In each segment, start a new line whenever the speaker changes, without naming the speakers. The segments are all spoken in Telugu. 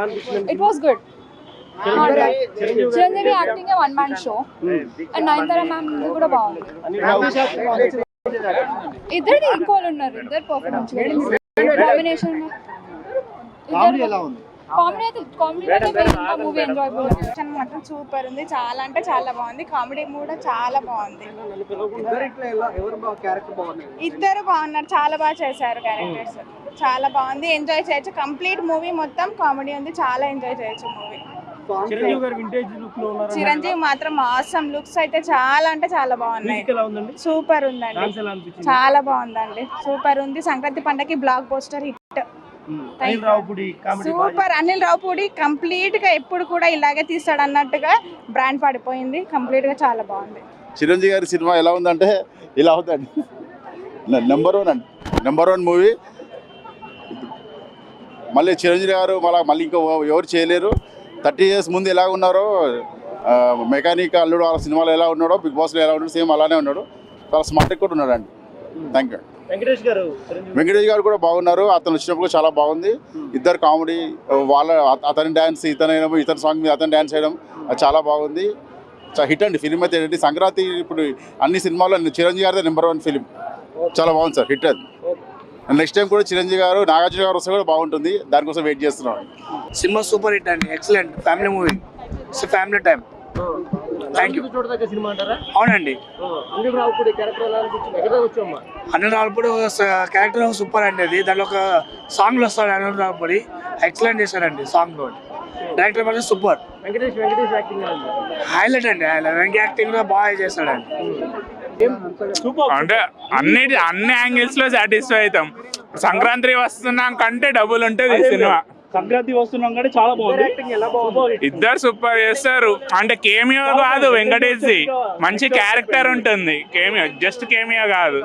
It was good. Not bad. Chiranjeevi acting a one man show. And Nayanthara ma'am కూడా బాగుంది. ఇద్దరు ఈక్వల్ ఉన్నారు. ఇద్దరు పర్ఫార్మెన్స్ కాంబినేషన్
కామెడీ ఎలా ఉంది?
కామెడీ మూవీ ఎంజాయబుల్
మాత్రం సూపర్ ఉంది. చాలా అంటే చాలా బాగుంది. కామెడీ కూడా చాలా బాగుంది. ఇద్దరు బాగున్నారు. చాలా బాగా చేశారు క్యారెక్టర్స్. చాలా బాగుంది. ఎంజాయ్ చేయొచ్చు. కంప్లీట్ మూవీ మొత్తం కామెడీ ఉంది. చాలా ఎంజాయ్ చేయొచ్చు మూవీ. చిరంజీవి మాత్రం ఆసమ్ లుక్స్ అయితే చాలా అంటే చాలా బాగున్నాయి. సూపర్ ఉందండి. చాలా బాగుందండి. సూపర్ ఉంది. సంక్రాంతి పండగకి blockbuster hit. Super. Anil Ravipudi complete గా ఎప్పుడు కూడా ఇలాగే తీస్తాడు అన్నట్టుగా బ్రాండ్ పడిపోయింది. కంప్లీట్ గా చాలా బాగుంది.
చిరంజీవి గారి సినిమా ఎలా ఉందంటే ఇలా అవుతుంది. నెంబర్ 1 అండి. Number 1 movie. మళ్ళీ చిరంజీవి గారు మళ్ళీ ఇంకో ఎవరు చేయలేరు. 30 years ముందు ఎలా ఉన్నారో మెకానిక్ అల్లుడు వాళ్ళ సినిమాలో ఎలా ఉన్నాడో బిగ్ బాస్లో ఎలా ఉన్నాడో సేమ్ అలానే ఉన్నాడు. చాలా స్మార్ట్ కూడా ఉన్నాడు అండి. Thank you. వెంకటేష్ గారు కూడా బాగున్నారు. అతను వచ్చినప్పుడు చాలా బాగుంది. ఇద్దరు కామెడీ, అతని డ్యాన్స్ ఇతని సాంగ్ మీద అతను డ్యాన్స్ చేయడం అది చాలా బాగుంది. హిట్ అండి ఫిలిం అయితే ఏంటి సంక్రాంతి ఇప్పుడు అన్ని సినిమాల్లో చిరంజీవి గారిదే నెంబర్ 1 ఫిలిం. చాలా బాగుంది సార్. హిట్ అది. నెక్స్ట్ టైం కూడా చిరంజీవి గారు నాగార్జున గారు వస్తే కూడా బాగుంటుంది. దానికోసం వెయిట్ చేస్తున్నాం.
సినిమా సూపర్ హిట్ అండి. Excellent family movie. It's family time. Thank you. అవునండి. అనిల్ రావుపూడి క్యారెక్టర్ సూపర్ అండి. అది దాంట్లో ఒక సాంగ్లో వస్తాడు అనిల్ రావుపూడి. ఎక్సలెంట్ చేశాడండి సాంగ్ లో. డైరెక్టర్ మాత్రం సూపర్. హైలైట్ అండి. వెంకీ యాక్టింగ్ లో బాగా చేస్తాడండి.
అంటే అన్ని యాంగిల్స్ లో సాటిస్ఫై అవుతాం. సంక్రాంతి వస్తున్నాం కంటే డబుల్ ఉంటుంది సినిమా.
సంక్రాంతి వస్తున్నాం కంటే చాలా బాగుంది.
ఇద్దరు సూపర్ చేస్తారు. అంటే కేమియో కాదు వెంకటేష్ మంచి క్యారెక్టర్ ఉంటుంది. కేమియో జస్ట్ కేమియో కాదు.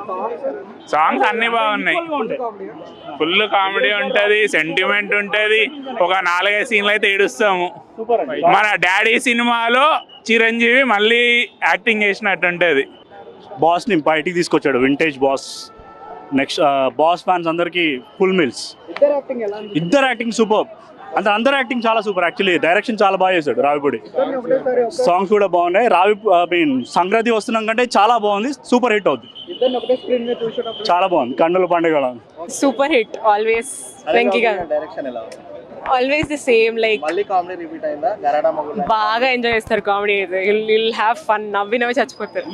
సాంగ్స్ అన్ని బాగున్నాయి. ఫుల్ కామెడీ ఉంటది, సెంటిమెంట్ ఉంటది. ఒక 4-5 సీన్లు అయితే ఏడుస్తాము. మన డాడీ సినిమాలో చిరంజీవి మళ్ళీ యాక్టింగ్ చేసినట్టు ఉంటది.
బాస్ని బయటికి తీసుకొచ్చాడు. Vintage boss. Next boss fans అందరికి ఫుల్ మిల్స్. ఇద్దరు యాక్టింగ్ సూపర్. అందరు యాక్టింగ్ చాలా సూపర్. యాక్చువల్లీ డైరెక్షన్ చాలా బాగా చేశాడు రావిపూడి. సాంగ్స్ కూడా బాగున్నాయి. సంక్రాంతి వస్తున్నాం కంటే చాలా బాగుంది. సూపర్ హిట్ అవుతుంది. చాలా బాగుంది. కన్నుల పండుగ
సూపర్ హిట్. ఆల్వేస్ వెంకీ గారు ఆల్వేస్ ది సేమ్. లైక్ బాగా ఎంజాయ్ చేస్తారు కామెడీ అయితే. Will have fun. నవ్వి చచ్చిపోతారు.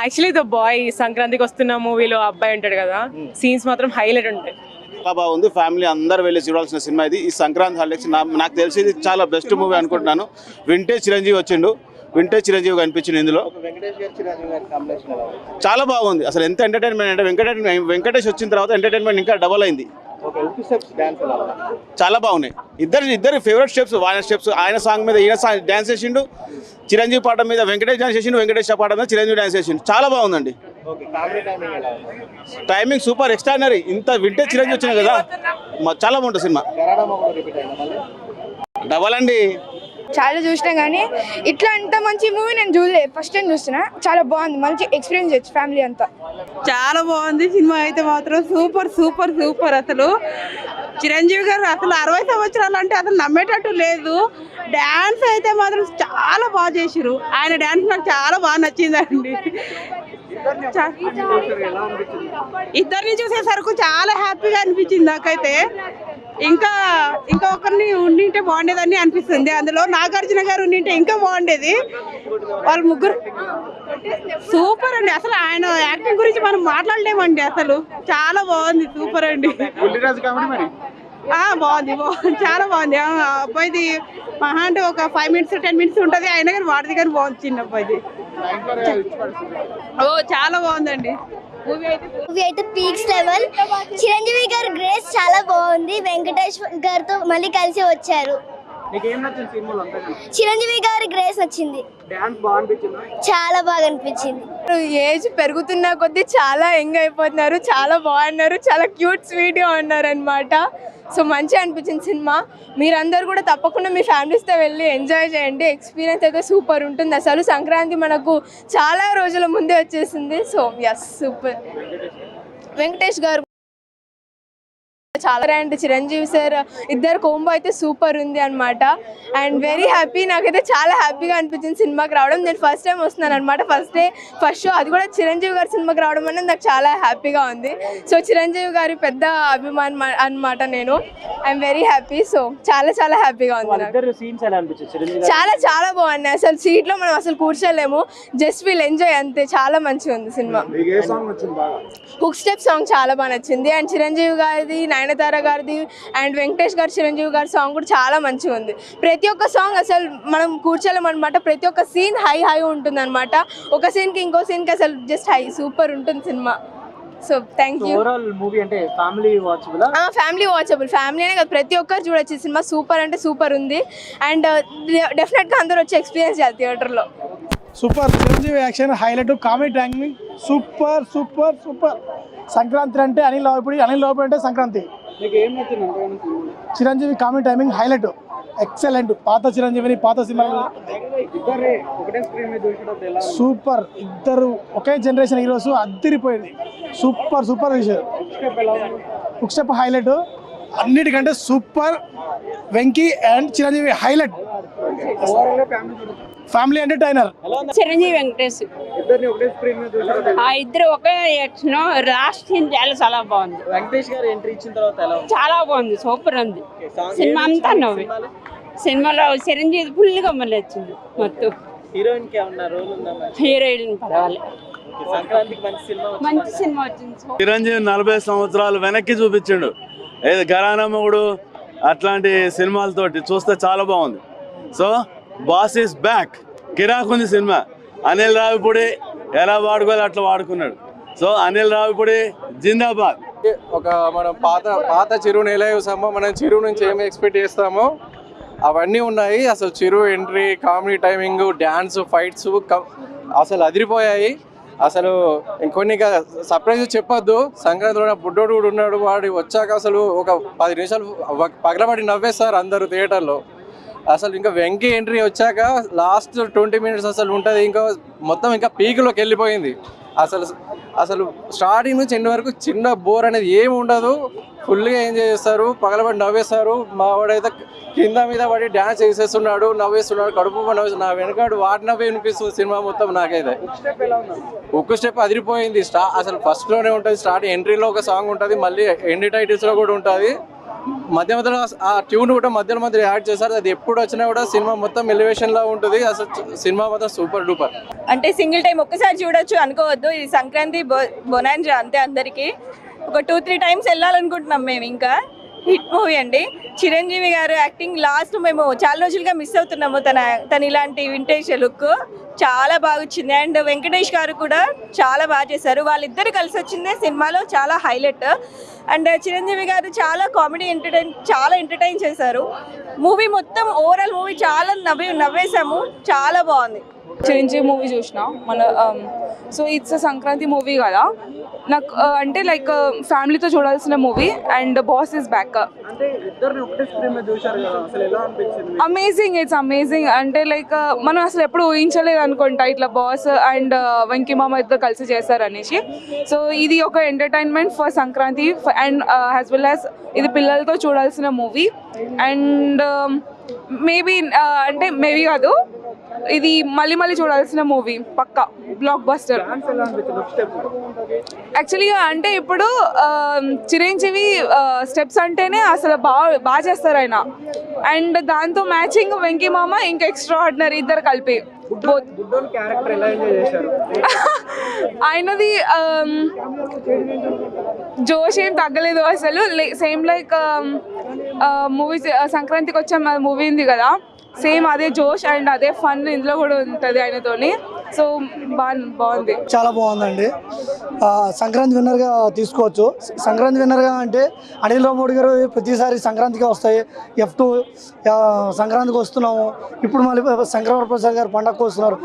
యాక్చువల్లీ ద బాయ్ సంక్రాంతికి వస్తున్న మూవీలో అబ్బాయి ఉంటాడు కదా, సీన్స్ మాత్రం హైలైట్ ఉంటాయి.
చాలా బాగుంది. ఫ్యామిలీ అందరు వెళ్ళి చూడాల్సిన సినిమా ఇది. ఈ సంక్రాంతి హాలిడేస్ నాకు తెలిసి ఇది చాలా బెస్ట్ మూవీ అనుకుంటున్నాను. వింటేజ్ చిరంజీవి వచ్చిండు. వింటేజ్ చిరంజీవి కనిపించింది ఇందులో. చాలా బాగుంది. అసలు ఎంత ఎంటర్టైన్మెంట్ అంటే వెంకటేష్ వచ్చిన తర్వాత ఎంటర్టైన్మెంట్ ఇంకా డబల్ అయింది. చాలా బాగున్నాయి. ఇద్దరు ఫేవరెట్ స్టెప్స్. ఆయన స్టెప్స్ ఆయన సాంగ్ మీద ఈయన డ్యాన్స్ చేసిండు. చిరంజీవి పాట మీద వెంకటేష్ డ్యాన్స్ చేసిండు. వెంకటేష్ పాట మీద చిరంజీవి డ్యాన్స్ చేసిండు. చాలా బాగుందండి. Timing super extraordinary. ఇంత వింటేజ్ చిరంజీవి వచ్చినాయి కదా, చాలా బాగుంటుంది సినిమా. డబల్ అండి.
చాలా చూసినా కానీ ఇట్లా అంత మంచి మూవీ నేను చూడలేదు. ఫస్ట్ టైం చూస్తున్నా. చాలా బాగుంది. మంచి ఎక్స్పీరియన్స్ చేయొచ్చు ఫ్యామిలీ అంతా.
చాలా బాగుంది సినిమా అయితే మాత్రం. Super super super. అసలు చిరంజీవి గారు అసలు 60 సంవత్సరాలు అంటే అసలు నమ్మేటట్టు లేదు. డ్యాన్స్ అయితే మాత్రం చాలా బాగా చేసిరు. ఆయన డ్యాన్స్ నాకు చాలా బాగా నచ్చిందండి. ఇద్దరిని చూసేసరికి చాలా హ్యాపీగా అనిపించింది నాకైతే. ఇంకా ఒకరిని ఉండింటే బాగుండేదని అనిపిస్తుంది. అందులో నాగార్జున గారు ఉండింటే ఇంకా బాగుండేది. వాళ్ళ ముగ్గురు సూపర్ అండి. అసలు ఆయన యాక్టింగ్ గురించి మనం మాట్లాడలేమండి. అసలు చాలా బాగుంది. సూపర్ అండి. బాగుంది. చాలా బాగుంది. అబ్బాయిది మహా అంటే ఒక 5 minutes 10 minutes ఉంటుంది. అయినా కానీ వాడిది కానీ బాగుంది. చిన్న అబ్బాయిది చాలా బాగుందండి.
మూవీ అయితే పీక్స్ లెవెల్. చిరంజీవి గారు గ్రేస్ చాలా బాగుంది. వెంకటేష్ గారితో మళ్ళీ కలిసి వచ్చారు. చిరంజీవి గారి గ్రేస్ వచ్చింది. చాలా బాగా అనిపించింది.
ఏజ్ పెరుగుతున్న కొద్దీ చాలా యంగ్ అయిపోతున్నారు. చాలా బాగున్నారు. చాలా క్యూట్ స్వీట్ గా ఉన్నారు అనమాట. సో మంచిగా అనిపించింది సినిమా. మీరందరూ కూడా తప్పకుండా మీ ఫ్యామిలీస్తో వెళ్ళి ఎంజాయ్ చేయండి. ఎక్స్పీరియన్స్ అయితే సూపర్ ఉంటుంది. అసలు సంక్రాంతి మనకు చాలా రోజుల ముందే వచ్చేసింది. So yes super. వెంకటేష్ గారు చాలా అండ్ చిరంజీవి సార్ ఇద్దరు కోంబో అయితే సూపర్ ఉంది అనమాట. అండ్ వెరీ హ్యాపీ, నాకైతే చాలా హ్యాపీగా అనిపించింది సినిమాకి రావడం. నేను ఫస్ట్ టైం వస్తున్నాను అనమాట, ఫస్ట్ షో, అది కూడా చిరంజీవి గారి సినిమాకి రావడం అనేది నాకు చాలా హ్యాపీగా ఉంది. సో చిరంజీవి గారి పెద్ద అభిమానం అనమాట నేను. I'm very happy. సో చాలా హ్యాపీగా ఉంది. చాలా బాగున్నాయి. అసలు సీట్లో మనం అసలు కూర్చోలేము, జస్ట్ వీల్ ఎంజాయ్ అంతే. చాలా మంచిగా ఉంది సినిమా. హుక్ స్టెప్ సాంగ్ చాలా బాగా నచ్చింది. అండ్ చిరంజీవి గారిది, నయనతార గారిది అండ్ వెంకటేష్ గారు చిరంజీవి గారి సాంగ్ కూడా చాలా మంచిగా ఉంది. ప్రతి ఒక్క సాంగ్ అసలు మనం కూర్చోలేం అనమాట. ప్రతి ఒక్క సీన్ హై ఉంటుంది అనమాట. ఒక సీన్కి ఇంకో సీన్కి అసలు జస్ట్ హై సూపర్ ఉంటుంది cinema. So thank you. Family watchable, family అనే కదా, ప్రతి ఒక్కరు చూడొచ్చు సినిమా. సూపర్ అంటే సూపర్ ఉంది. అండ్ డెఫినెట్గా అందరూ వచ్చి ఎక్స్పీరియన్స్ చేయాలి థియేటర్లో.
Super. Chiranjeevi action highlight, comedy timing super. Sankranti అంటే అనిల్ రావిపూడి అంటే Sankranti. Chiranjeevi comedy timing highlight, excellent. పాత చిరంజీవిని పాత సినిమా సూపర్. ఇద్దరు ఒకే జనరేషన్ హీరోస్, అద్దరిపోయింది. సూపర్ విషయం. హుక్ స్టెప్ హైలైట్, అన్నిటికంటే super. Venky and Chiranjeevi highlight. Family entertainer.
Chiranjeevi Venkatesh ఇద్దరు ఒకే యాక్షన్. లాస్ట్ సీన్ చాలా బాగుంది.
వెంకటేష్ గారు ఎంట్రీ ఇచ్చిన తర్వాత ఎలా ఉంది?
చాలా బాగుంది, సూపర్ ఉంది. సినిమా అంతా నవ్వి. సినిమాలో చిరంజీవి ఫుల్గా మళ్ళీ వచ్చింది మొత్తం.
హీరోయిన్ కి ఏమన్నా రోల్ ఉందా?
హీరోయిన్ పర్వాలేదు.
సంక్రాంతికి మంచి సినిమా
వచ్చింది.
చిరంజీవి 40 సంవత్సరాలు వెనక్కి చూపించిండు. ఏది ఘరానా మొగుడు అట్లాంటి సినిమాలతోటి చూస్తే చాలా బాగుంది. So boss is back. కిరాకుంది సినిమా. అనిల్ రావిపూడి ఎలా వాడుకోవాలి అట్లా వాడుకున్నాడు. సో అనిల్ రావిపూడి జిందాబాద్.
ఒక మనం పాత చిరుని ఎలా చూసామో, మనం చిరు నుంచి ఏమి ఎక్స్పెక్ట్ చేస్తామో అవన్నీ ఉన్నాయి. అసలు Chiru entry, comedy timing, dance, fights అసలు అదిరిపోయాయి. అసలు ఇంకొన్ని సర్ప్రైజ్ చెప్పొద్దు. సంక్రాంతిలో బుడ్డోడు కూడా ఉన్నాడు. వాడు వచ్చాక అసలు ఒక 10 నిమిషాలు పగలబడి నవ్వేస్తారు అందరూ థియేటర్లో. అసలు ఇంకా వెంకీ ఎంట్రీ వచ్చాక లాస్ట్ 20 మినిట్స్ అసలు ఉంటుంది. ఇంకా మొత్తం ఇంకా పీక్లోకి వెళ్ళిపోయింది. అసలు స్టార్టింగ్ నుంచి ఎండ్ వరకు చిన్న బోర్ అనేది ఏమి ఉండదు. ఫుల్గా ఎంజాయ్ చేస్తారు, పగలబడి నవ్వేస్తారు. మా వాడైతే కింద మీద పడి డ్యాన్స్ చేసేస్తున్నాడు, నవ్వేస్తున్నాడు, కడుపు నవ్వేస్తున్నాడు. నా వెనకాడు వాటి నవ్వే వినిపిస్తుంది సినిమా మొత్తం నాకైతే. ఒక్క స్టెప్ అదిరిపోయింది. అసలు ఫస్ట్లోనే ఉంటుంది. స్టార్టింగ్ ఎంట్రీలో ఒక సాంగ్ ఉంటుంది, మళ్ళీ ఎండ్ టైటిల్స్లో కూడా ఉంటుంది. మధ్యలో ఆ ట్యూన్ కూడా మధ్యలో యాడ్ చేశారు. అది ఎప్పుడు వచ్చినా కూడా సినిమా మొత్తం ఎలివేషన్ లా ఉంటుంది. అసలు సినిమా మొత్తం సూపర్ డూపర్.
అంటే సింగిల్ టైం ఒక్కసారి చూడొచ్చు అనుకోవద్దు. ఇది సంక్రాంతి బొనాంజా అంతే. అందరికి ఒక 2-3 టైమ్స్ వెళ్ళాలనుకుంటున్నాం మేము. ఇంకా హిట్ మూవీ అండి. చిరంజీవి గారు యాక్టింగ్ లాస్ట్ మేము చాలా రోజులుగా మిస్ అవుతున్నాము. తన ఇలాంటి వింటేజ్ లుక్ చాలా బాగా వచ్చింది. అండ్ వెంకటేష్ గారు కూడా చాలా బాగా చేశారు. వాళ్ళిద్దరు కలిసి వచ్చిందే సినిమాలో చాలా హైలైట్. అండ్ చిరంజీవి గారు చాలా కామెడీ ఎంటర్టైన్ చేశారు. మూవీ మొత్తం ఓవరాల్ మూవీ చాలా నవ్వేశాము. చాలా బాగుంది.
చిరంజీవి మూవీ చూసిన మన. సో ఇట్స్ సంక్రాంతి మూవీ కదా, నాకు అంటే లైక్ ఫ్యామిలీతో చూడాల్సిన movie. And boss is back. Amazing, it's amazing. అంటే లైక్ మనం అసలు ఎప్పుడు ఊహించలేదు అనుకుంటా ఇట్లా బాస్ అండ్ వెంకీ మామ ఇద్దరు కలిసి చేస్తారు అనేసి. సో ఇది ఒక entertainment for Sankranti and as well as ఇది పిల్లలతో చూడాల్సిన మూవీ. అండ్ మేబీ అంటే మేబీ కాదు, ఇది మళ్ళీ చూడాల్సిన మూవీ పక్కా. Block buster. యాక్చువల్గా అంటే ఇప్పుడు చిరంజీవి స్టెప్స్ అంటేనే అసలు బాగా చేస్తారు ఆయన. అండ్ దాంతో మ్యాచింగ్ వెంకీ మామ ఇంకా ఎక్స్ట్రా ఆర్డినరీ ఇద్దరు కలిపి. ఆయనది జోష్ ఏం తగ్గలేదు అసలు. సేమ్ లైక్ మూవీ సంక్రాంతికి వచ్చే మూవీ ఉంది కదా, సేమ్ అదే జోష్ అండ్ అదే ఫన్ ఇందులో కూడా ఉంటుంది ఆయనతోని. సో బాగుంది,
చాలా బాగుందండి. సంక్రాంతి విన్నర్గా తీసుకోవచ్చు. సంక్రాంతి విన్నర్గా అంటే అనిల్ రావిపూడి గారు ప్రతిసారి సంక్రాంతికి వస్తాయి. F2 సంక్రాంతికి వస్తున్నాము, ఇప్పుడు మళ్ళీ శంకరవర ప్రసాద్ గారు పండగకు వస్తున్నారు.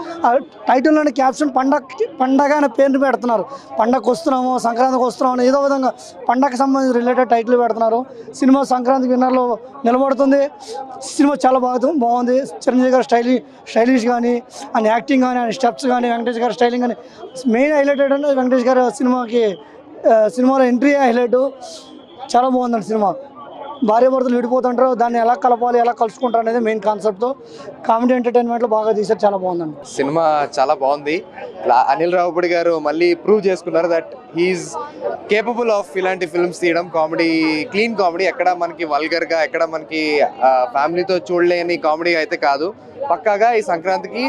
టైటిల్లోని క్యాప్షన్ పండగ అనే పేరుని పెడుతున్నారు. పండగకు వస్తున్నాము, సంక్రాంతికి వస్తున్నాము అని ఏదో విధంగా పండగకు సంబంధించి రిలేటెడ్ టైటిల్ పెడుతున్నారు. సినిమా సంక్రాంతి విన్నర్లో నిలబడుతుంది. సినిమా చాలా బాగుంది. చిరంజీవి గారు స్టైలిష్ కానీ, ఆయన యాక్టింగ్ కానీ, ఆయన స్టెప్స్ కానీ, వెంకటేష్ గారు స్టైలింగ్ కానీ మెయిన్ హైలైటెడ్ అంటే వెంకటేష్ గారు సినిమాలో ఎంట్రీ హైలైట్. చాలా బాగుందండి సినిమా. భార్యాభర్తలు విడిపోతుంటారు, దాన్ని ఎలా కలపాలి, ఎలా కలుసుకుంటారు అనేది మెయిన్ కాన్సెప్ట్తో కామెడీ ఎంటర్టైన్మెంట్లో బాగా తీశారు. చాలా బాగుందండి
సినిమా. చాలా బాగుంది. అనిల్ రావుపూడి గారు మళ్ళీ ప్రూవ్ చేసుకున్నారు దట్ హీఈస్ కేపబుల్ ఆఫ్ ఇలాంటి ఫిల్మ్స్ తీయడం. కామెడీ, క్లీన్ కామెడీ, ఎక్కడ మనకి వల్గర్గా, ఎక్కడ మనకి ఫ్యామిలీతో చూడలేని కామెడీ అయితే కాదు. పక్కాగా ఈ సంక్రాంతికి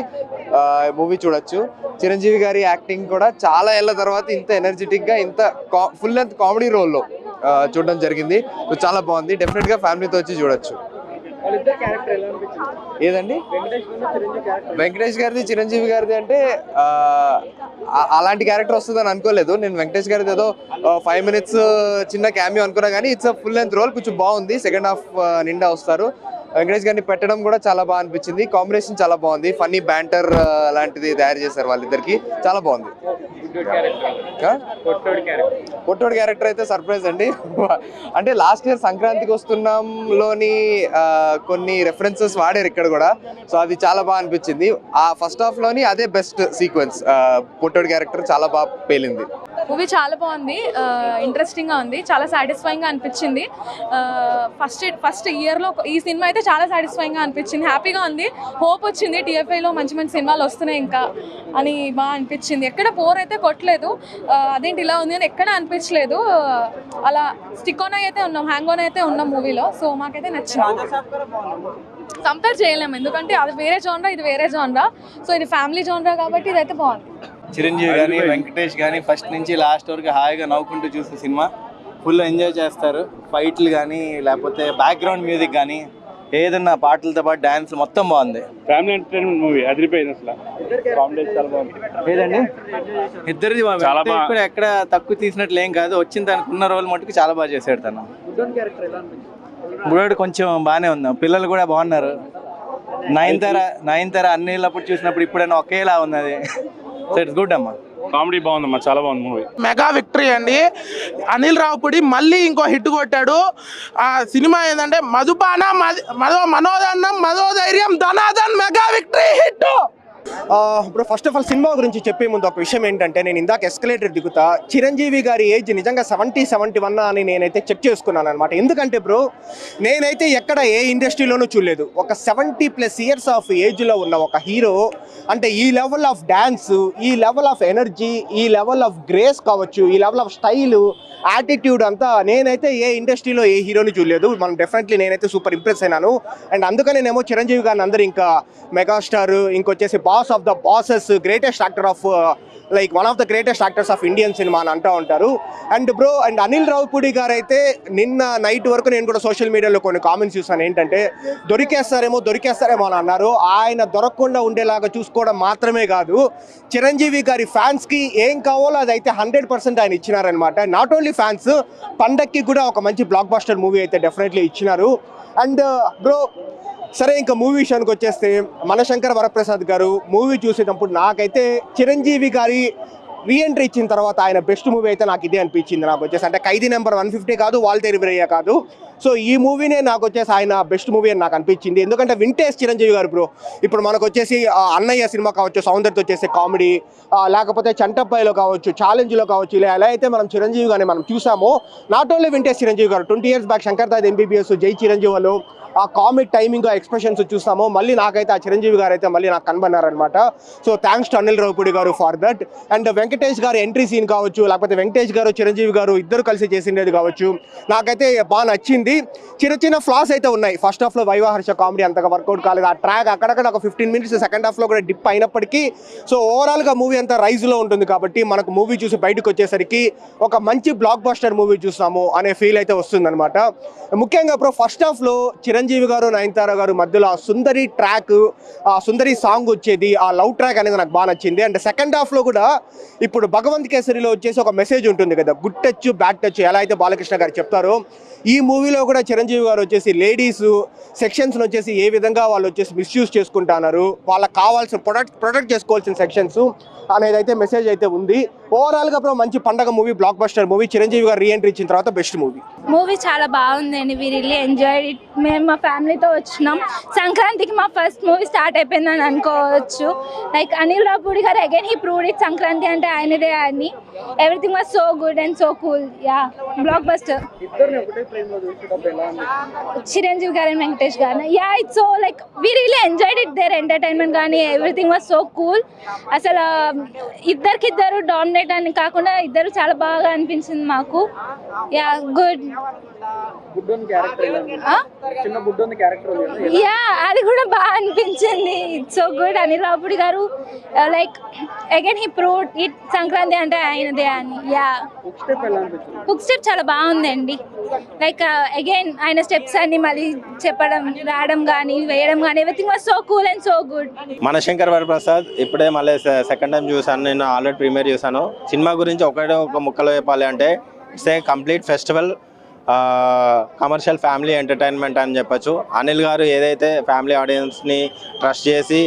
మూవీ చూడొచ్చు. చిరంజీవి గారి యాక్టింగ్ కూడా చాలా ఏళ్ళ తర్వాత ఇంత ఎనర్జెటిక్గా, ఇంత ఫుల్ లెంత్ కామెడీ రోల్లో చూడడం జరిగింది. చాలా బాగుంది. డెఫినెట్గా ఫ్యామిలీతో వచ్చి చూడొచ్చు. ఏదండి వెంకటేష్ గారిది చిరంజీవి గారిది అంటే అలాంటి క్యారెక్టర్ వస్తుందని అనుకోలేదు నేను. వెంకటేష్ గారిది ఏదో 5 minutes చిన్న క్యామియో అనుకున్నా, కానీ ఇట్స్ ఫుల్ లెంత్ రోల్. కొంచెం బాగుంది. సెకండ్ హాఫ్ నిండా వస్తారు. వెంకటేష్ గారిని పెట్టడం కూడా చాలా బాగా అనిపించింది. కాంబినేషన్ చాలా బాగుంది. ఫన్నీ బ్యాంటర్ లాంటిది తయారు చేశారు వాళ్ళిద్దరికి. చాలా బాగుంది. పొట్టోడి క్యారెక్టర్ అయితే సర్ప్రైజ్ అండి. అంటే లాస్ట్ ఇయర్ సంక్రాంతికి వస్తున్నాంలోని కొన్ని రెఫరెన్సెస్ వాడారు ఇక్కడ కూడా. సో అది చాలా బాగా అనిపించింది. ఆ ఫస్ట్ హాఫ్ లోని అదే బెస్ట్ సీక్వెన్స్. పొట్టోడి క్యారెక్టర్ చాలా బాగా పేలింది.
మూవీ చాలా బాగుంది. ఇంట్రెస్టింగ్గా ఉంది. చాలా సాటిస్ఫైయింగ్గా అనిపించింది. ఫస్ట్ ఇయర్లో ఈ సినిమా అయితే చాలా సాటిస్ఫైయింగ్గా అనిపించింది. హ్యాపీగా ఉంది. హోప్ వచ్చింది. TFIలో మంచి మంచి సినిమాలు వస్తున్నాయి ఇంకా అని బాగా అనిపించింది. ఎక్కడ బోర్ అయితే కొట్టలేదు. అదేంటి ఇలా ఉంది అని ఎక్కడ అనిపించలేదు. అలా స్టిక్ ఆన్ అయితే ఉన్నాం, హ్యాంగ్ ఆన్ అయితే ఉన్నాం మూవీలో. సో మాకైతే నచ్చింది. కంపేర్ చేయలేము, ఎందుకంటే అది వేరే జోనరా, ఇది వేరే జోనరా. సో ఇది ఫ్యామిలీ జోనరా కాబట్టి ఇదైతే బాగుంది.
చిరంజీవి కానీ వెంకటేష్ కానీ ఫస్ట్ నుంచి లాస్ట్ వరకు హాయిగా నవ్వుకుంటూ చూసే సినిమా. ఫుల్ ఎంజాయ్ చేస్తారు. ఫైట్లు కానీ లేకపోతే బ్యాక్గ్రౌండ్ మ్యూజిక్ కానీ ఏదన్నా పాటలతో పాటు డాన్స్ మొత్తం బాగుంది.
ఫ్యామిలీ ఎంటర్టైన్మెంట్ మూవీ అదిరిపోయింది. అసలు కాంబినేషన్ చాలా బాగుంది.
ఏదండి ఇద్దరిది
చాలా బాగా.
కూడా ఎక్కడ తక్కువ తీసినట్లు ఏం కాదు. వచ్చిన దానికి ఉన్న రోల్ మటుకు చాలా బాగా చేశాడు తను. బుడోడు కొంచెం బాగానే ఉంది. పిల్లలు కూడా బాగున్నారు. నయనతార అన్నిళ్ళప్పుడు చూసినప్పుడు ఇప్పుడైనా ఒకేలా ఉన్నది. సో ఇట్స్ గుడ్ అమ్మా.
కామెడీ బాగుందమ్మా, చాలా బాగుంది మూవీ.
మెగా విక్టరీ అండి. అనిల్ రావుపూడి మళ్ళీ ఇంకో హిట్ కొట్టాడు. ఆ సినిమా ఏంటంటే మధుపాన మనోదన్నం మనోధైర్యం ధనాదన్ మెగా విక్టరీ హిట్.
ఇప్పుడు ఫస్ట్ ఆఫ్ ఆల్ సినిమా గురించి చెప్పే ముందు ఒక విషయం ఏంటంటే, నేను ఇందాక ఎస్కలేటర్ దిగుతా, చిరంజీవి గారి ఏజ్ నిజంగా 70-71 అని నేనైతే చెక్ చేసుకున్నాను అనమాట. ఎందుకంటే బ్రో, నేనైతే ఎక్కడ ఏ ఇండస్ట్రీలోనూ చూడలేదు. ఒక 70+ years ఆఫ్ ఏజ్లో ఉన్న ఒక హీరో అంటే ఈ లెవెల్ ఆఫ్ డ్యాన్స్, ఈ లెవెల్ ఆఫ్ ఎనర్జీ, ఈ లెవెల్ ఆఫ్ గ్రేస్ కావచ్చు, ఈ లెవెల్ ఆఫ్ స్టైలు, యాటిట్యూడ్ అంతా నేనైతే ఏ ఇండస్ట్రీలో ఏ హీరోని చూడలేదు. మనం డెఫినెట్లీ నేనైతే సూపర్ ఇంప్రెస్ అయినాను. అండ్ అందుకనేనేమో చిరంజీవి గారిని అందరూ ఇంకా మెగాస్టార్, ఇంకొచ్చేసి boss of the bosses, greatest actor of like one of the greatest actors of Indian cinema అని అంటూ ఉంటారు. And bro, and Anil Ravupudi garu అయితే నిన్న నైట్ వరకు నేను కూడా సోషల్ మీడియాలో కొన్ని కామెంట్స్ చూసాను. ఏంటంటే దొరికేస్తారేమో అని అన్నారు. ఆయన దొరకకుండా ఉండేలాగా చూసుకోవడం మాత్రమే కాదు, చిరంజీవి గారి ఫ్యాన్స్కి ఏం కావాలో అదైతే 100% ఆయన ఇచ్చినారనమాట. నాట్ ఓన్లీ ఫ్యాన్స్, పండక్కి కూడా ఒక మంచి బ్లాక్ బస్టర్ మూవీ అయితే డెఫినెట్లీ ఇచ్చినారు. అండ్ బ్రో, సరే ఇంకా మూవీ విషయానికి వచ్చేస్తే, మనశంకర వరప్రసాద్ గారు మూవీ చూసేటప్పుడు నాకైతే చిరంజీవి గారి రీఎంట్రీ ఇచ్చిన తర్వాత ఆయన బెస్ట్ మూవీ అయితే నాకు ఇదే అనిపించింది. నాకు వచ్చేసి అంటే ఖైదీ నెంబర్ 150 కాదు, వాల్తేరు వీరయ్య కాదు. సో ఈ మూవీనే నాకు వచ్చేసి ఆయన బెస్ట్ మూవీ అని నాకు అనిపించింది. ఎందుకంటే వింటేజ్ చిరంజీవి గారు బ్రో. ఇప్పుడు మనకు వచ్చేసి అన్నయ్య సినిమా కావచ్చు, సౌందర్యతో వచ్చేసి కామెడీ, లేకపోతే చంటబ్బాయిలో కావచ్చు, ఛాలెంజ్లో కావచ్చు, ఇలా ఎలా అయితే మనం చిరంజీవి గారిని మనం చూసామో, నాట్ ఓన్లీ వింటేజ్ చిరంజీవి గారు 20 years back Shankar Dada MBBS, జై చిరంజీవులు, ఆ కామిక్ టైమింగ్, ఎక్స్ప్రెషన్స్ చూస్తాము. మళ్ళీ నాకైతే ఆ చిరంజీవి గారు అయితే మళ్ళీ నాకు కనబడినారనమాట. So thanks to Anil Ravupudi garu for that. And Venkatesh గారు ఎంట్రీ సీన్ కావచ్చు, లేకపోతే వెంకటేష్ గారు చిరంజీవి గారు ఇద్దరు కలిసి చేసిండేది కావచ్చు, నాకైతే బాగా నచ్చింది. చిన్న ఫ్లాస్ అయితే ఉన్నాయి. ఫస్ట్ హాఫ్లో వైవాహర్ష కామెడీ అంతగా వర్కౌట్ కాలేదు. ఆ ట్రాక్ అక్కడక్కడ ఒక 15 minutes సెకండ్ హాఫ్లో కూడా డిప్ అయినప్పటికీ, సో ఓవరాల్గా మూవీ అంతా రైజ్లో ఉంటుంది. కాబట్టి మనకు మూవీ చూసి బయటకు వచ్చేసరికి ఒక మంచి బ్లాక్ బస్టర్ మూవీ చూస్తాము అనే ఫీల్ అయితే వస్తుందన్నమాట. ముఖ్యంగా ఇప్పుడు ఫస్ట్ హాఫ్లో చిరంజీవి గారు, నయనతార గారు మధ్యలో ఆ సుందరి ట్రాక్, ఆ సుందరి సాంగ్ వచ్చేది, ఆ లవ్ ట్రాక్ అనేది నాకు బాగా నచ్చింది. అండ్ సెకండ్ హాఫ్లో కూడా ఇప్పుడు భగవంత్ కేసరిలో వచ్చేసి ఒక మెసేజ్ ఉంటుంది కదా, గుడ్ టచ్ బ్యాడ్ టచ్, ఎలా అయితే బాలకృష్ణ గారు చెప్తారో, ఈ మూవీలో కూడా చిరంజీవి గారు వచ్చేసి లేడీస్ సెక్షన్స్ని వచ్చేసి ఏ విధంగా వాళ్ళు వచ్చేసి మిస్యూజ్ చేసుకుంటున్నారు, వాళ్ళకి కావాల్సిన ప్రొటెక్ట్ చేసుకోవాల్సిన సెక్షన్స్ అనేది అయితే మెసేజ్ అయితే ఉంది. ఓవరాల్గా ఇప్పుడు మంచి పండగ movie, blockbuster movie. Chiranjeevi garu reentry ఇచ్చిన తర్వాత బెస్ట్
మూవీ చాలా బాగుందండి. We really enjoyed it. మేము మా ఫ్యామిలీతో వచ్చినాం. సంక్రాంతికి మా ఫస్ట్ మూవీ స్టార్ట్ అయిపోయిందని అనుకోవచ్చు. లైక్ అనిల్ రావుపూడి గారు again he proved it, Sankranti అంటే ఆయనదే అని. everything was so good and so cool. Yeah, blockbuster. Chiranjeevi garu and Venkatesh garu. Yeah, it's so like we really enjoyed it. Their entertainment gaani everything was so cool. అసలు ఇద్దరు డామినేట్ అని కాకుండా ఇద్దరు చాలా బాగా అనిపించింది మాకు. Yeah good. యా అది కూడా బాగా అనిపించింది. It's so good. Anil Ravupudi garu like again he proved it Sankranti అంటే ఆయనదే అని. యా హుక్ స్టెప్ చాలా బాగుందండి. లైక్ అగైన్ ఆయన స్టెప్స్ అన్ని మళ్ళీ చెప్పడం రావడం కానీ వేయడం కానీ everything was so cool and so good.
మన శంకర్ వరప్రసాద్ ఇప్పుడే మళ్ళీ సెకండ్ టైం చూసాను. నేను ఆల్రెడీ ప్రీమియర్ చూసాను. సినిమా గురించి ఒక ముక్కలో చెప్పాలి అంటే it's a complete festival, commercial family entertainment అని చెప్పచ్చు. అనిల్ గారు ఏదైతే ఫ్యామిలీ ఆడియన్స్ని ట్రస్ట్ చేసి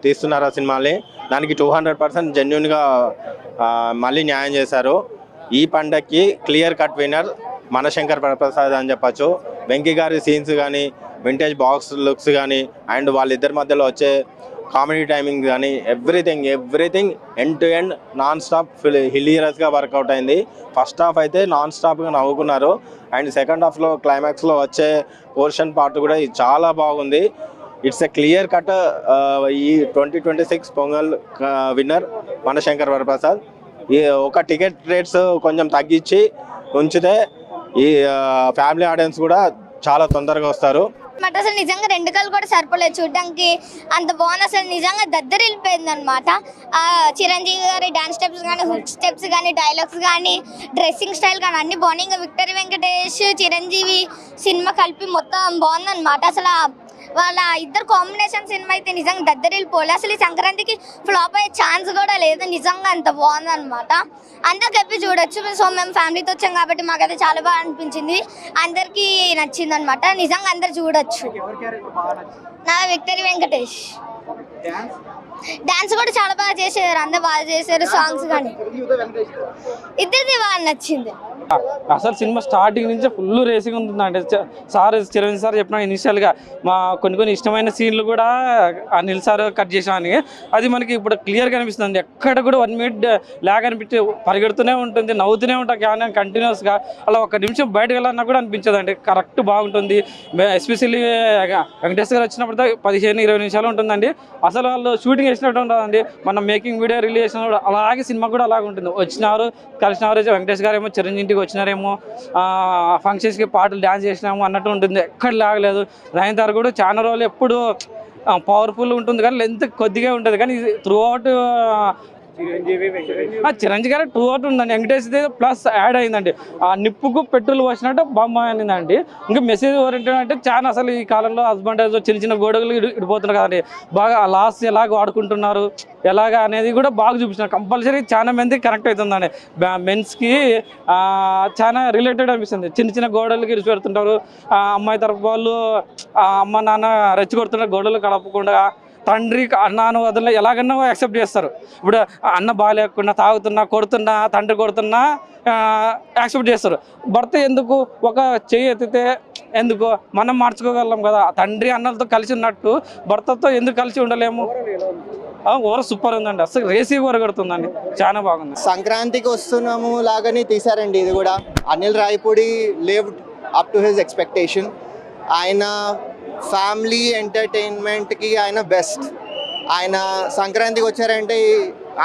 తీస్తున్నారో సినిమాని, దానికి 200% జెన్యున్గా మళ్ళీ న్యాయం చేశారు. ఈ పండగకి క్లియర్ కట్ విన్నర్ మన శంకర్ వరప్రసాద్ అని చెప్పచ్చు. వెంకీ గారి సీన్స్ కానీ, వింటేజ్ బాక్స్ లుక్స్ కానీ, అండ్ వాళ్ళిద్దరి మధ్యలో వచ్చే కామెడీ టైమింగ్ కానీ everything end to end non stop హిలీరియస్గా వర్కౌట్ అయింది. ఫస్ట్ హాఫ్ అయితే నాన్ స్టాప్గా నవ్వుకున్నారు. అండ్ సెకండ్ హాఫ్లో క్లైమాక్స్లో వచ్చే పోర్షన్ పార్ట్ కూడా చాలా బాగుంది. ఇట్స్ ఎ క్లియర్ కట్ ఈ 2026 పొంగల్ విన్నర్ మన శంకర్ వరప్రసాద్. ఈ ఒక టికెట్ రేట్స్ కొంచెం తగ్గించి ఉంచితే ఈ ఫ్యామిలీ ఆడియన్స్ కూడా చాలా తొందరగా వస్తారు.
బట్ అసలు నిజంగా 2 కళ్ళు కూడా సరిపోలేదు చూడడానికి, అంత బాగుంది. అసలు నిజంగా దద్దరిల్లిపోయింది అనమాట. చిరంజీవి గారి డాన్స్ స్టెప్స్ కానీ, హుక్ స్టెప్స్ కానీ, డైలాగ్స్ కానీ, డ్రెస్సింగ్ స్టైల్ కానీ అన్ని బాగున్నాయి. ఇంకా విక్టరీ వెంకటేష్ చిరంజీవి సినిమా కలిపి మొత్తం బాగుందన్నమాట. అసలు వాళ్ళ ఇద్దరు కాంబినేషన్ సినిమా అయితే నిజంగా దద్దరిల్లిపోలే. అసలు ఈ సంక్రాంతికి ఫ్లాప్ అయ్యే ఛాన్స్ కూడా లేదు. నిజంగా అంత బాగుందన్నమాట. అందరు కలిపి చూడొచ్చు. సో మేము ఫ్యామిలీతో వచ్చాం కాబట్టి మాకైతే చాలా బాగా అనిపించింది. అందరికీ నచ్చింది అనమాట. నిజంగా అందరు చూడొచ్చు. నా విక్టరీ వెంకటేష్ డాన్స్ కూడా చాలా బాగా చేశారు. అందరు బాగా చేశారు. సాంగ్స్ కానీ ఇద్దరిది బాగా నచ్చింది.
అసలు సినిమా స్టార్టింగ్ నుంచి ఫుల్ రేసింగ్ ఉంటుందండి. చిరంజీవి సార్ చెప్పిన ఇనిషియల్గా మా కొన్ని ఇష్టమైన సీన్లు కూడా అనిల్ సార్ కట్ చేసామని అది మనకి ఇప్పుడు క్లియర్గా అనిపిస్తుంది. ఎక్కడ కూడా 1 మినిట్ లాగ్ అనిపించి పరిగెడుతూనే ఉంటుంది, నవ్వుతూనే ఉంటాం కానీ కంటిన్యూస్గా. అలా 1 నిమిషం బయటకు వెళ్ళాలన్నా కూడా అనిపించదండి. కరెక్ట్ బాగుంటుంది. ఎస్పెషల్లీ వెంకటేష్ గారు వచ్చినప్పుడు 15-20 నిమిషాలు ఉంటుందండి. అసలు వాళ్ళు షూటింగ్ చేసినట్టు ఉంటుందండి. మనం మేకింగ్ వీడియో రిలీజ్ చేసినప్పుడు అలాగే సినిమా కూడా అలాగే ఉంటుంది. వచ్చినారు, కలిసినారు, వెంకటేష్ గారు ఏమో చిరంజీవి వచ్చినారేమో, ఫంక్షన్స్కి పాటలు డ్యాన్స్ చేసినాము అన్నట్టు ఉంటుంది. ఎక్కడ లాగలేదు. నయనతార కూడా చాలా రోజులు ఎప్పుడు పవర్ఫుల్ ఉంటుంది కానీ లెంత్ కొద్దిగా ఉంటుంది. కానీ త్రూ అవుట్ చిరంజీవి గారు 2 అవుట్ ఉందండి. వెంకటేష్ ప్లస్ యాడ్ అయిందండి. ఆ నిప్పుకు పెట్రోల్ పోసినట్టు బొమ్మ అయిందండి. ఇంకా మెసేజ్ ఓరియంటెడ్ అంటే చాలా అసలు ఈ కాలంలో హస్బెండ్ చిన్న గొడవలు ఇడిపోతున్నారు కదండి. బాగా లాస్ ఎలాగ వాడుకుంటున్నారు ఎలాగా అనేది కూడా బాగా చూపించినారు. కంపల్సరీ చాలా మంది కనెక్ట్ అవుతుందండి. మెన్స్కి చాలా రిలేటెడ్ అనిపిస్తుంది. చిన్న గోడలకి ఇడిచి పెడుతుంటారు. అమ్మాయి తరపు వాళ్ళు అమ్మ నాన్న రెచ్చగొడుతున్నారు. గోడలు కలపకుండా తండ్రి అన్నాను వదిలే ఎలాగన్నా యాక్సెప్ట్ చేస్తారు. ఇప్పుడు అన్న బాగాలేకుండా తాగుతున్నా, కొడుతున్నా, తండ్రి కొడుతున్నా యాక్సెప్ట్ చేస్తారు. భర్త ఎందుకు ఒక చెయ్యి ఎత్తితే ఎందుకు మనం మార్చుకోగలం కదా. తండ్రి అన్నలతో కలిసి ఉన్నట్టు భర్తతో ఎందుకు కలిసి ఉండలేము. ఓవర్ సూపర్ ఉందండి. అసలు రేసీ కొరగడుతుందండి. చాలా బాగుంది.
సంక్రాంతికి వస్తున్నాము లాగానే తీశారండి ఇది కూడా. Anil Ravipudi lived up to his expectation. ఆయన ఫ్యామిలీ ఎంటర్టైన్మెంట్కి ఆయన బెస్ట్. ఆయన సంక్రాంతికి వచ్చారంటే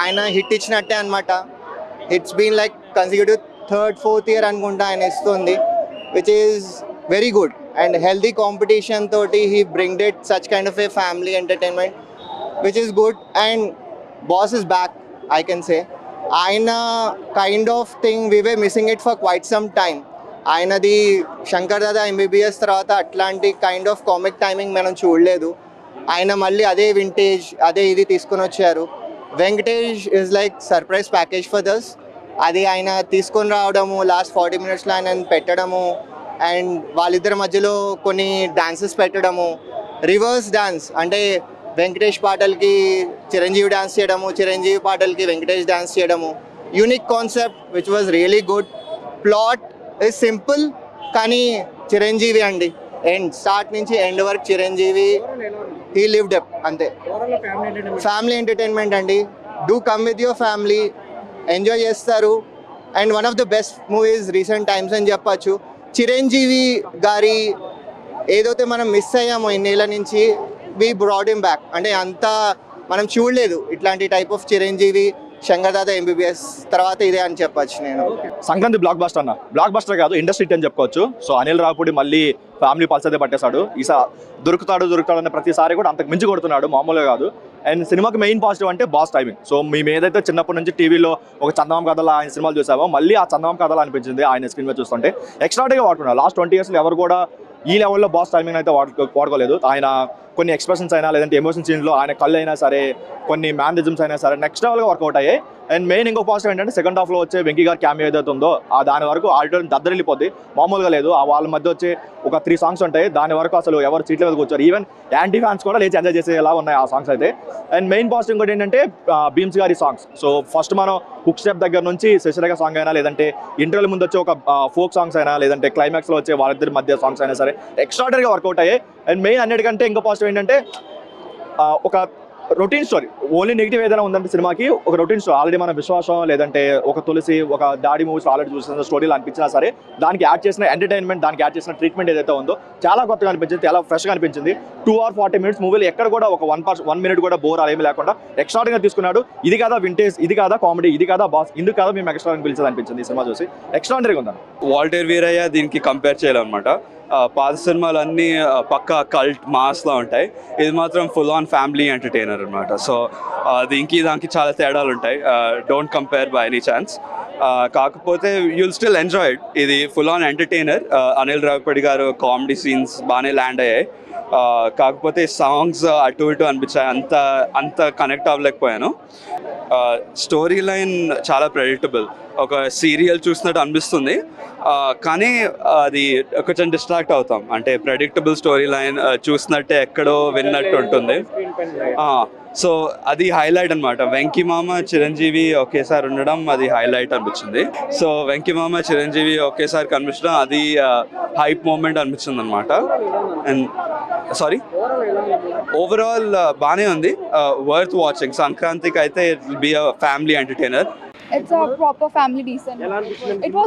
ఆయన హిట్ ఇచ్చినట్టే అనమాట. It's been like consecutive 3rd, 4th year అనుకుంటా ఆయన ఇస్తుంది, which is very good. And healthy competition తోటి he bringed it such kind of a family entertainment which is good. And boss is back I can say. ఆయన kind of thing we were missing it for quite some time. ఆయనది శంకర్ దాదా MBBS తర్వాత అట్లాంటి కైండ్ ఆఫ్ కామిక్ టైమింగ్ మనం చూడలేదు. ఆయన మళ్ళీ అదే వింటేజ్ అదే ఇది తీసుకొని వచ్చారు. Venkatesh is like surprise package for దస్. అది ఆయన తీసుకొని రావడము, లాస్ట్ 40 minutesలో ఆయన పెట్టడము, అండ్ వాళ్ళిద్దరి మధ్యలో కొన్ని డాన్సెస్ పెట్టడము, రివర్స్ డాన్స్ అంటే వెంకటేష్ పాటలకి చిరంజీవి డాన్స్ చేయడము, చిరంజీవి పాటలకి వెంకటేష్ డాన్స్ చేయడము. Unique concept which was really good. Plot is simple కానీ చిరంజీవి అండి. ఎండ్ స్టార్ట్ నుంచి ఎండ్ వరకు చిరంజీవి హీ లివ్డ్ అప్ అంతే. ఫ్యామిలీ ఎంటర్టైన్మెంట్ అండి. Do come with your family. Enjoy చేస్తారు. And one of the best movies recent times అని చెప్పచ్చు. చిరంజీవి గారి ఏదైతే మనం మిస్ అయ్యామో ఇన్నేళ్ళ నుంచి, వి బ్రాడ్ హిమ్ బ్యాక్. అంటే అంతా మనం చూడలేదు ఇట్లాంటి type of Chiranjeevi. Shankar Dada MBBS తర్వాత ఇదే అని చెప్పచ్చు నేను.
సంక్రాంతి బ్లాక్ బస్టర్ అన్న, బ్లాక్ బస్టర్ కాదు ఇండస్ట్రీ హిట్ అని చెప్పుకోవచ్చు. సో అనిల్ రావుపూడి మళ్ళీ ఫ్యామిలీ పల్స్ అయితే పట్టేశాడు. దొరుకుతాడు అనే ప్రతిసారి కూడా అంతకు మించి కొడుతున్నాడు, మామూలుగా కాదు. అండ్ సినిమాకి మెయిన్ పాజిటివ్ అంటే బాస్ టైమింగ్. సో మేము ఏదైతే చిన్నప్పటి నుంచి టీవీలో ఒక చందమామ కథలు ఆయన సినిమాలు చూసామో, మళ్ళీ ఆ చందమామ కథలు అనిపించింది ఆయన స్క్రీన్ మీద చూస్తుంటే. ఎక్స్ట్రాడిగా వాడుకున్నారు. లాస్ట్ 20 yearsలో ఎవరు కూడా ఈ లెవెల్లో బాస్ టైమింగ్ అయితే వాడుకోలేదు. ఆయన కొన్ని ఎక్స్ప్రెషన్స్ అయినా లేదంటే ఎమోషన్ సీన్లో ఆయన కళ్ళు అయినా సరే, కొన్ని మ్యానరిజమ్స్ అయినా సరే నెక్స్ట్ లెవెల్గా వర్కౌట్ అయ్యాయి. అండ్ మెయిన్ ఇంకో పాజిటివ్ ఏంటంటే సెకండ్ హాఫ్లో వచ్చే వెంకీ గారి క్యామియో ఏదైతే ఉందో దాని వరకు ఆడిటోరియం దద్దరిల్లిపోద్ది, మామూలుగా లేదు. వాళ్ళ మధ్య వచ్చే ఒక 3 songs ఉంటాయి, దాని వరకు అసలు ఎవరు సీట్ల మీద కూర్చోరు. ఈవెన్ యాంటీ ఫ్యాన్స్ కూడా లేచి ఎంజాయ్ చేసేలా ఉన్నాయి ఆ సాంగ్స్ అయితే. అండ్ మెయిన్ పాజిటివ్ ఇంకోటి ఏంటంటే భీమ్స్ గారి సాంగ్స్. సో ఫస్ట్ మనం హుక్ స్టెప్ దగ్గర నుంచి శశిరేఖ సాంగ్ అయినా, లేదంటే ఇంటర్వ్యూల ముందు వచ్చే ఒక ఫోక్ సాంగ్స్ అయినా, లేదంటే క్లైమాక్స్లో వచ్చే వాళ్ళిద్దరి మధ్య సాంగ్స్ అయినా సరే ఎక్స్ట్రాడనరీగా వర్కౌట్ అయ్యాయి. అండ్ మెయిన్ అన్నిటికంటే ఇంకో పాజిటివ్ ఏంటంటే ఒక రొటీన్ స్టోరీ. ఓన్లీ నెగిటివ్ ఏదైనా ఉందంటే సినిమాకి ఒక రొటీన్ స్టోరీ. ఆల్రెడీ మన విశ్వాసం లేదంటే ఒక తులసి, ఒక డాడీ మూవీస్ ఆల్రెడీ చూసిన స్టోరీలు అనిపించినా సరే దానికి యాడ్ చేసిన ఎంటర్టైన్మెంట్, దానికి యాడ్ చేసిన ట్రీట్మెంట్ ఏదైతే ఉందో చాలా కొత్తగా అనిపించింది, చాలా ఫ్రెష్గా అనిపించింది. 2 hours 40 minutes మూవీలో ఎక్కడ కూడా ఒక 1 minute కూడా బోర్ అలా ఏమీ లేకుండా ఎక్స్ట్రాడినరీగా తీసుకున్నాడు. ఇది కాదా వింటేజ్, ఇది కాదా కామెడీ, ఇది కాదా బాస్, ఇందుకు కాదా మేము ఎక్స్ట్రాడినరీ పిలిచేది అనిపించింది ఈ సినిమా చూసి. ఎక్స్ట్రాడినరీగా ఉందన్న.
వాల్టర్ వీరయ్య దీనికి కంపేర్ చేయాలన్నమాట. పాత సినిమాలు అన్నీ పక్కా కల్ట్ మాస్లా ఉంటాయి, ఇది మాత్రం ఫుల్ ఆన్ ఫ్యామిలీ ఎంటర్టైనర్ అనమాట. సో దీనికి దానికి చాలా తేడాలు ఉంటాయి. Don't compare by any chance. కాకపోతే యుల్ స్టిల్ ఎంజాయ్ ఇట్. ఇది full on entertainer. Anil Ravipudi గారు కామెడీ సీన్స్ బాగానే ల్యాండ్ అయ్యాయి. కాకపోతే సాంగ్స్ అటు ఇటు అనిపించాయి, అంత కనెక్ట్ అవ్వలేకపోయాను. స్టోరీ లైన్ చాలా ప్రెడిక్టబుల్, ఒక సీరియల్ చూసినట్టు అనిపిస్తుంది. కానీ అది కొంచెం డిస్ట్రాక్ట్ అవుతాం. అంటే ప్రెడిక్టబుల్ స్టోరీ లైన్ చూసినట్టే ఎక్కడో విన్నట్టు ఉంటుంది. సో అది హైలైట్ అనమాట. వెంకీ మామ చిరంజీవి ఒకేసారి ఉండడం అది హైలైట్ అనిపించింది. సో వెంకీ మామ చిరంజీవి ఒకేసారి కనిపించడం అది హైప్ మూమెంట్ అనిపించింది అనమాట. అండ్ సారీ ఓవరాల్ బాగానే ఉంది, వర్త్ వాచింగ్. సంక్రాంతికి అయితే it will be a family entertainer.
It's a proper family decent. It was